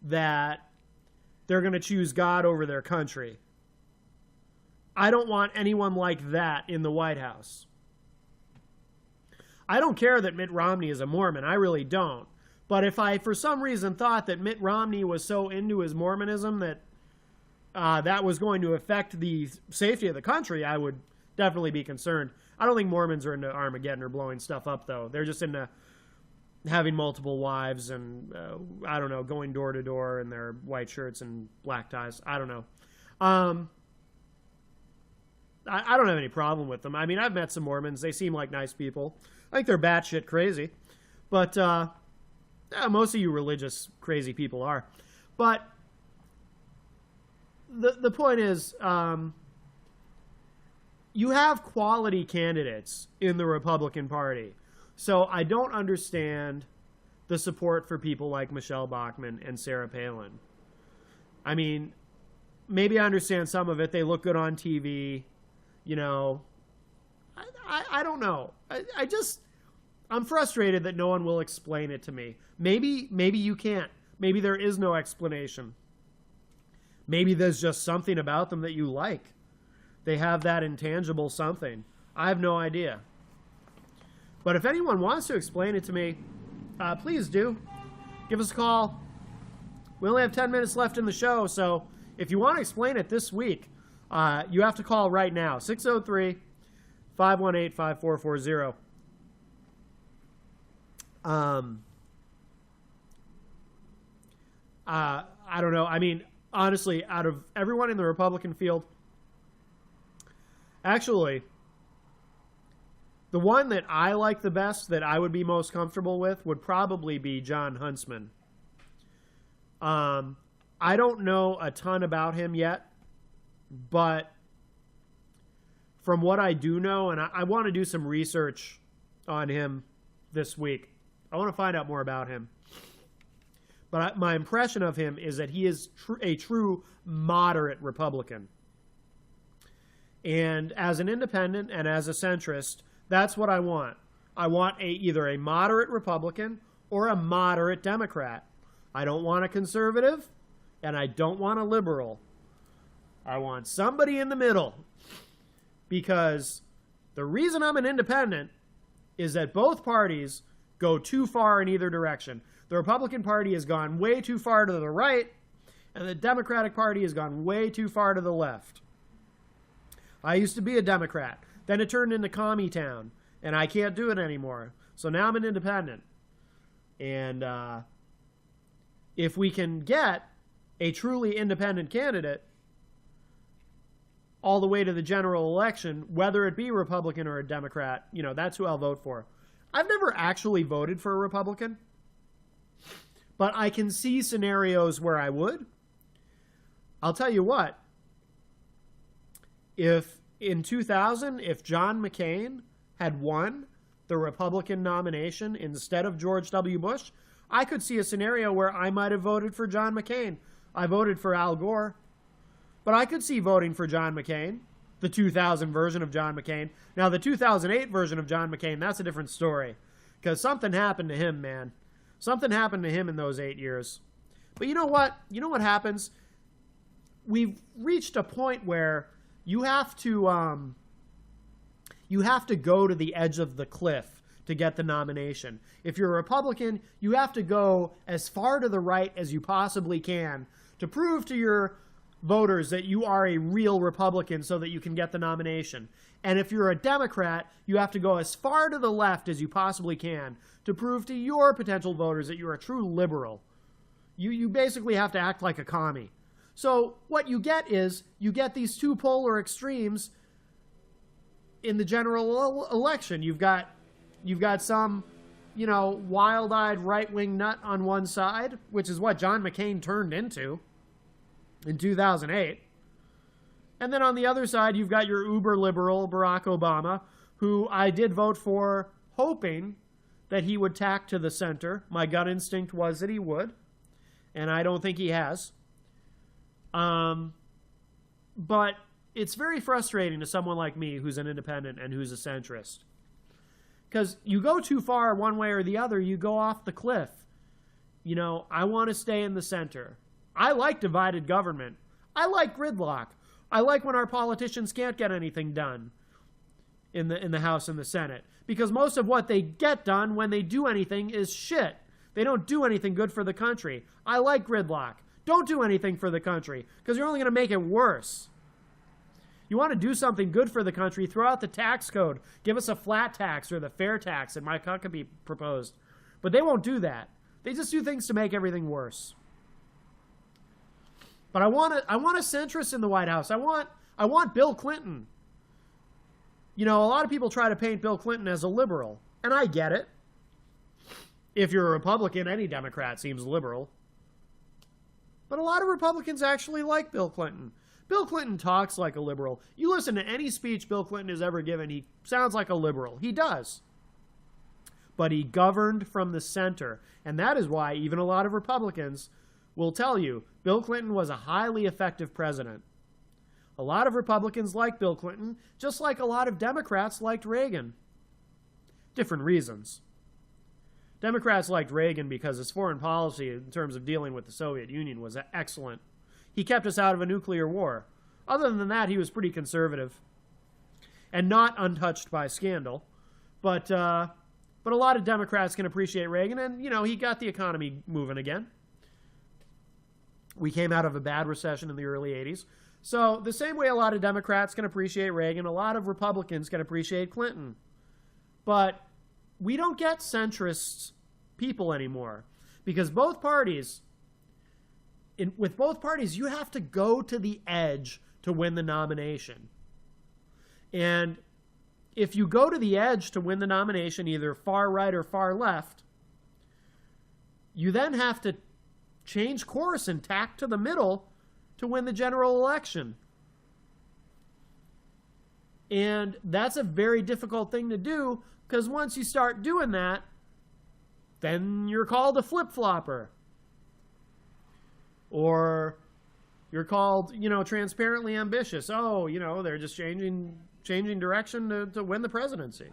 A: that they're going to choose God over their country. I don't want anyone like that in the White House. I don't care that Mitt Romney is a Mormon. I really don't. But if I, for some reason, thought that Mitt Romney was so into his Mormonism that that was going to affect the safety of the country, I would definitely be concerned. I don't think Mormons are into Armageddon or blowing stuff up, though. They're just into having multiple wives and, I don't know, going door to door in their white shirts and black ties. I don't know. I don't have any problem with them. I mean, I've met some Mormons. They seem like nice people. I think they're batshit crazy. But most of you religious crazy people are. But the point is, you have quality candidates in the Republican Party. So I don't understand the support for people like Michelle Bachmann and Sarah Palin. I mean, maybe I understand some of it. They look good on TV. You know, I don't know. I'm frustrated that no one will explain it to me. Maybe you can't. Maybe there is no explanation. Maybe there's just something about them that you like. They have that intangible something. I have no idea. But if anyone wants to explain it to me, please do. Give us a call. We only have 10 minutes left in the show, so if you want to explain it this week, you have to call right now, 603-518-5440. I don't know. I mean, honestly, out of everyone in the Republican field, actually, the one that I like the best, that I would be most comfortable with, would probably be John Huntsman. I don't know a ton about him yet, but from what I do know, and I want to do some research on him this week. I want to find out more about him. But my impression of him is that he is a true moderate Republican. And as an independent and as a centrist, that's what I want. I want either a moderate Republican or a moderate Democrat. I don't want a conservative, and I don't want a liberal. I want somebody in the middle. Because the reason I'm an independent is that both parties go too far in either direction. The Republican Party has gone way too far to the right, and the Democratic Party has gone way too far to the left. I used to be a Democrat. Then it turned into commie town, and I can't do it anymore. So now I'm an independent. And if we can get a truly independent candidate all the way to the general election, whether it be Republican or a Democrat, you know, that's who I'll vote for. I've never actually voted for a Republican, but I can see scenarios where I would. I'll tell you what, if in 2000, if John McCain had won the Republican nomination instead of George W. Bush, I could see a scenario where I might have voted for John McCain. I voted for Al Gore, but I could see voting for John McCain, the 2000 version of John McCain. Now, the 2008 version of John McCain, that's a different story, because something happened to him, man. Something happened to him in those 8 years. But you know what? You know what happens? We've reached a point where you have to go to the edge of the cliff to get the nomination. If you're a Republican, you have to go as far to the right as you possibly can to prove to your voters that you are a real Republican so that you can get the nomination. And if you're a Democrat, you have to go as far to the left as you possibly can to prove to your potential voters that you're a true liberal. You basically have to act like a commie. So what you get is, you get these two polar extremes in the general election. You've got some, you know, wild-eyed right-wing nut on one side, which is what John McCain turned into in 2008. And then on the other side, you've got your uber-liberal Barack Obama, who I did vote for hoping that he would tack to the center. My gut instinct was that he would, and I don't think he has. But it's very frustrating to someone like me who's an independent and who's a centrist. Because you go too far one way or the other, you go off the cliff. You know, I want to stay in the center. I like divided government. I like gridlock. I like when our politicians can't get anything done in the House and the Senate. Because most of what they get done when they do anything is shit. They don't do anything good for the country. I like gridlock. Don't do anything for the country, because you're only going to make it worse. You want to do something good for the country, throw out the tax code. Give us a flat tax or the fair tax that might could be proposed. But they won't do that. They just do things to make everything worse. But I want a centrist in the White House. I want Bill Clinton. You know, a lot of people try to paint Bill Clinton as a liberal, and I get it. If you're a Republican, any Democrat seems liberal. But a lot of Republicans actually like Bill Clinton. Bill Clinton talks like a liberal. You listen to any speech Bill Clinton has ever given, he sounds like a liberal. He does. But he governed from the center. And that is why even a lot of Republicans will tell you Bill Clinton was a highly effective president. A lot of Republicans like Bill Clinton, just like a lot of Democrats liked Reagan. Different reasons. Democrats liked Reagan because his foreign policy in terms of dealing with the Soviet Union was excellent. He kept us out of a nuclear war. Other than that, he was pretty conservative and not untouched by scandal. But a lot of Democrats can appreciate Reagan, and, you know, he got the economy moving again. We came out of a bad recession in the early 80s. So the same way a lot of Democrats can appreciate Reagan, a lot of Republicans can appreciate Clinton. But we don't get centrist people anymore, because both parties, with both parties, you have to go to the edge to win the nomination. And if you go to the edge to win the nomination, either far right or far left, you then have to change course and tack to the middle to win the general election. And that's a very difficult thing to do, because once you start doing that, then you're called a flip-flopper. Or you're called, you know, transparently ambitious. Oh, you know, they're just changing direction to win the presidency.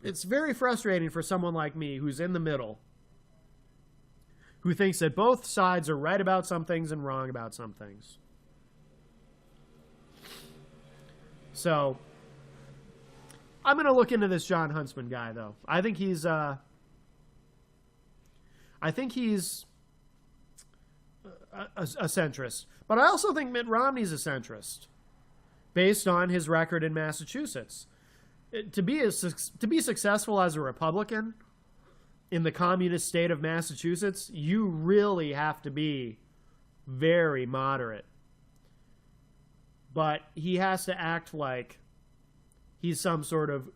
A: It's very frustrating for someone like me who's in the middle, who thinks that both sides are right about some things and wrong about some things. So I'm going to look into this John Huntsman guy, though. I think he's a centrist. But I also think Mitt Romney's a centrist, based on his record in Massachusetts. To be successful as a Republican in the communist state of Massachusetts, you really have to be very moderate. But he has to act like he's some sort of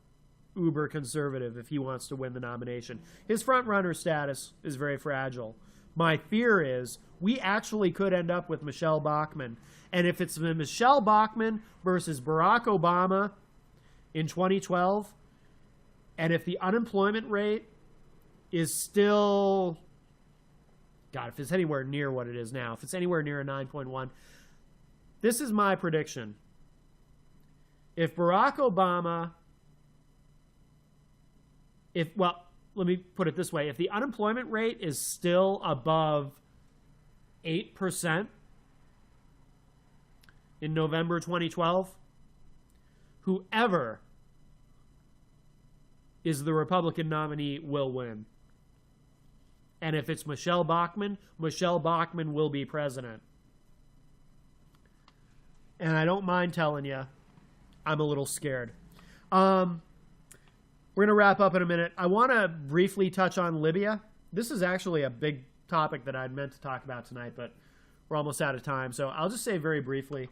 A: uber conservative if he wants to win the nomination. His front-runner status is very fragile. My fear is we actually could end up with Michelle Bachmann. And if it's Michelle Bachmann versus Barack Obama in 2012, and if the unemployment rate is still, God, if it's anywhere near what it is now, if it's anywhere near a 9.1, this is my prediction. If Barack Obama, let me put it this way. If the unemployment rate is still above 8% in November 2012, whoever is the Republican nominee will win. And if it's Michelle Bachmann will be president. And I don't mind telling you, I'm a little scared. We're going to wrap up in a minute. I want to briefly touch on Libya. This is actually a big topic that I'd meant to talk about tonight, but we're almost out of time. So I'll just say very briefly.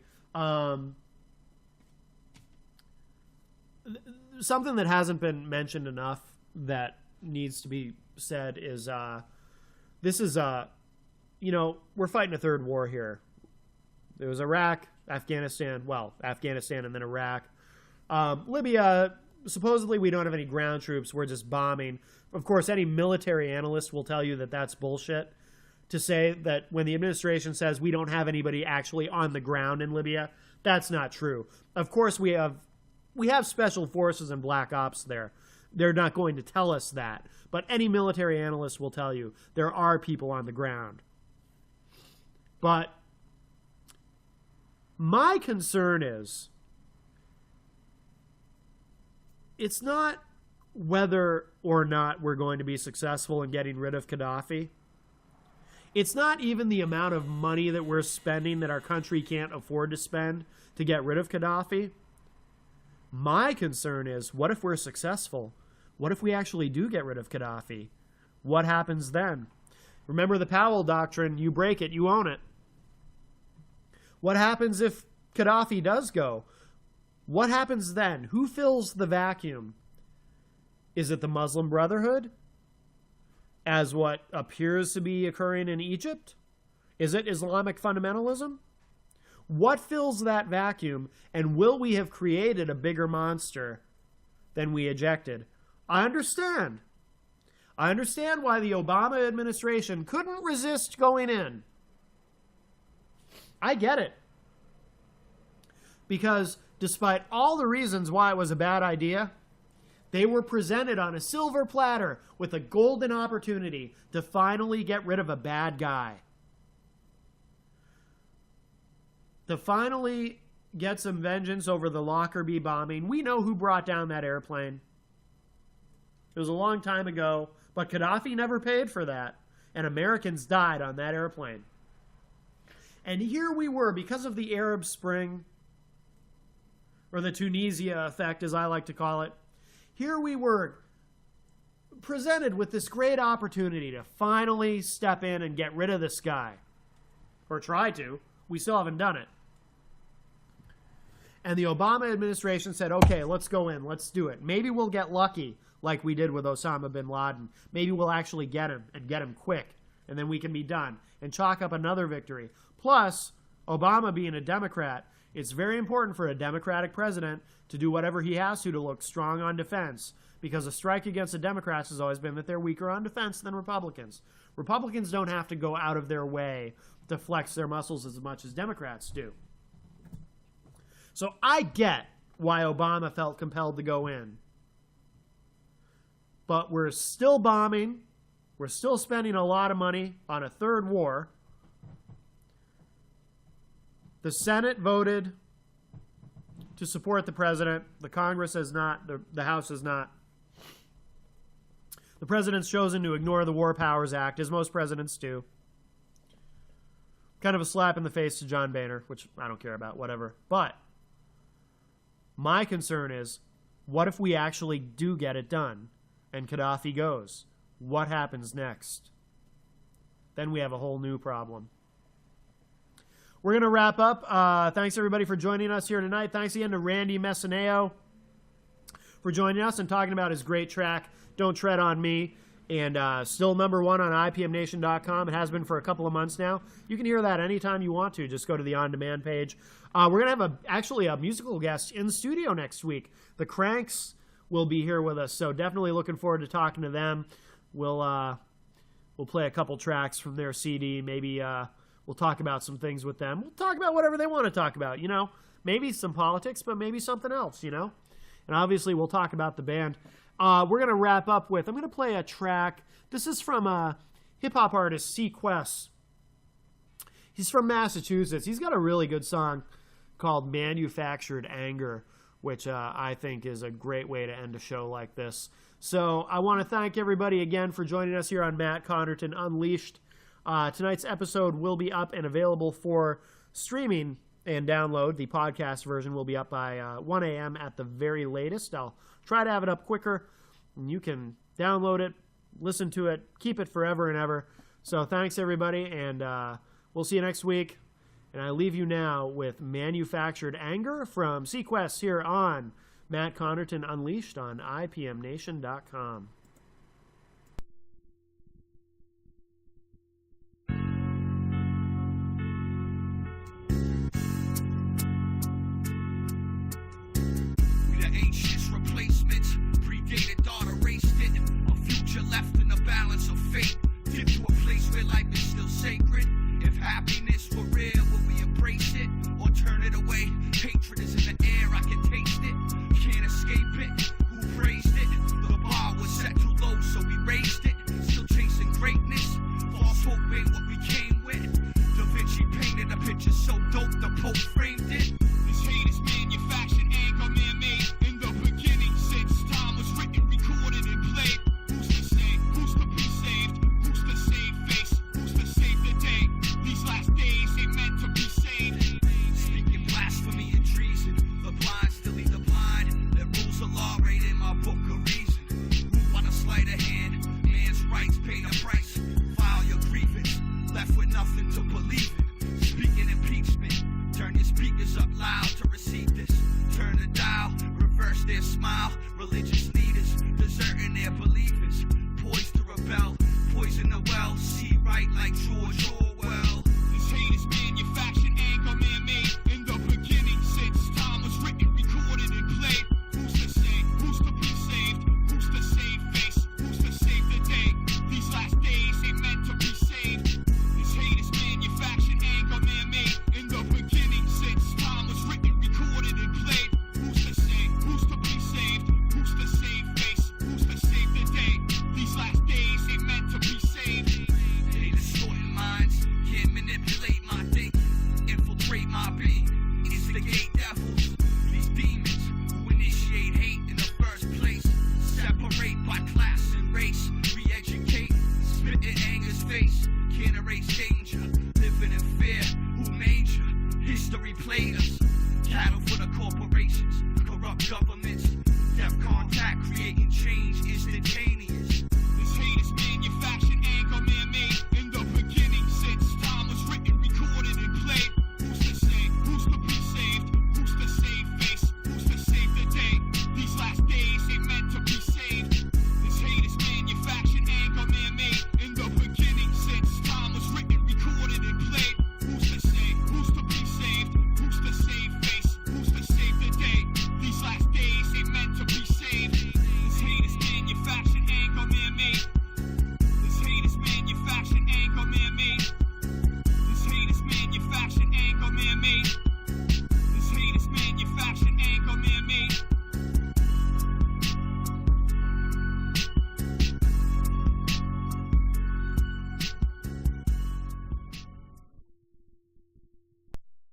A: something that hasn't been mentioned enough that needs to be said is this is we're fighting a third war here. There was Iraq, Afghanistan, Afghanistan and then Iraq. Libya, supposedly we don't have any ground troops, we're just bombing. Of course, any military analyst will tell you that that's bullshit. To say that when the administration says we don't have anybody actually on the ground in Libya, that's not true. Of course, we have special forces and black ops there. They're not going to tell us that. But any military analyst will tell you there are people on the ground. But my concern is, it's not whether or not we're going to be successful in getting rid of Gaddafi. It's not even the amount of money that we're spending that our country can't afford to spend to get rid of Gaddafi. My concern is, what if we're successful? What if we actually do get rid of Gaddafi? What happens then? Remember the Powell Doctrine, you break it, you own it. What happens if Gaddafi does go? What happens then? Who fills the vacuum? Is it the Muslim Brotherhood, as what appears to be occurring in Egypt? Is it Islamic fundamentalism? What fills that vacuum, and will we have created a bigger monster than we ejected? I understand. I understand why the Obama administration couldn't resist going in. I get it. Because despite all the reasons why it was a bad idea, they were presented on a silver platter with a golden opportunity to finally get rid of a bad guy. To finally get some vengeance over the Lockerbie bombing. We know who brought down that airplane. It was a long time ago, but Gaddafi never paid for that, and Americans died on that airplane. And here we were, because of the Arab Spring, or the Tunisia effect, as I like to call it, here we were presented with this great opportunity to finally step in and get rid of this guy. Or try to. We still haven't done it. And the Obama administration said, okay, let's go in, let's do it. Maybe we'll get lucky like we did with Osama bin Laden. Maybe we'll actually get him, and get him quick, and then we can be done and chalk up another victory. Plus, Obama being a Democrat, it's very important for a Democratic president to do whatever he has to look strong on defense, because a strike against the Democrats has always been that they're weaker on defense than Republicans. Republicans don't have to go out of their way to flex their muscles as much as Democrats do. So I get why Obama felt compelled to go in. But we're still bombing. We're still spending a lot of money on a third war. The Senate voted to support the president. The Congress has not. The House has not. The president's chosen to ignore the War Powers Act, as most presidents do. Kind of a slap in the face to John Boehner, which I don't care about, whatever. But my concern is, what if we actually do get it done and Gaddafi goes? What happens next? Then we have a whole new problem. We're going to wrap up. Thanks, everybody, for joining us here tonight. Thanks again to Randy Messineo for joining us and talking about his great track, Don't Tread on Me, and still #1 on IPMNation.com. It has been for a couple of months now. You can hear that anytime you want to. Just go to the on-demand page. We're going to have actually a musical guest in studio next week. The Cranks will be here with us, so definitely looking forward to talking to them. We'll play a couple tracks from their CD. Maybe we'll talk about some things with them. We'll talk about whatever they want to talk about, you know. Maybe some politics, but maybe something else, you know. And obviously we'll talk about the band. We're going to wrap up with, I'm going to play a track. This is from hip-hop artist Sequest. He's from Massachusetts. He's got a really good song called Manufactured Anger, which I think is a great way to end a show like this. So I want to thank everybody again for joining us here on Matt Connarton Unleashed. Tonight's episode will be up and available for streaming and download. The podcast version will be up by 1 a.m. at the very latest. I'll try to have it up quicker. And you can download it, listen to it, keep it forever and ever. So thanks, everybody, and we'll see you next week. And I leave you now with Manufactured Anger from Sequest here on Matt Connarton Unleashed on IPMNation.com.
G: Ancients, replacements, predated thought, erased it. A future left in the balance of fate. Dip to a place where life is still sacred. If happiness were real, would we embrace it or turn it away? Hatred is in the air, I can taste it. Can't escape it. Who praised it? The bar was set too low, so we raised it. Still chasing greatness. False hope ain't what we came with. Da Vinci painted a picture so dope, the Pope framed it. This hate is manufactured, anger man-made. In the beginning, since time was written, recorded, and played. Who's to say? Who's to be saved? Who's to save face? Who's to save the day? These last days ain't meant to be saved. Speaking blasphemy and treason, the blind still lead the blind. The rules of law right in my book of reason. Who wanna sleight of hand? Man's rights pay the price. File your grievance, left with nothing to believe in. Speaking impeachment, turn your speakers up loud to receive this. Turn the dial, reverse their smile. Religion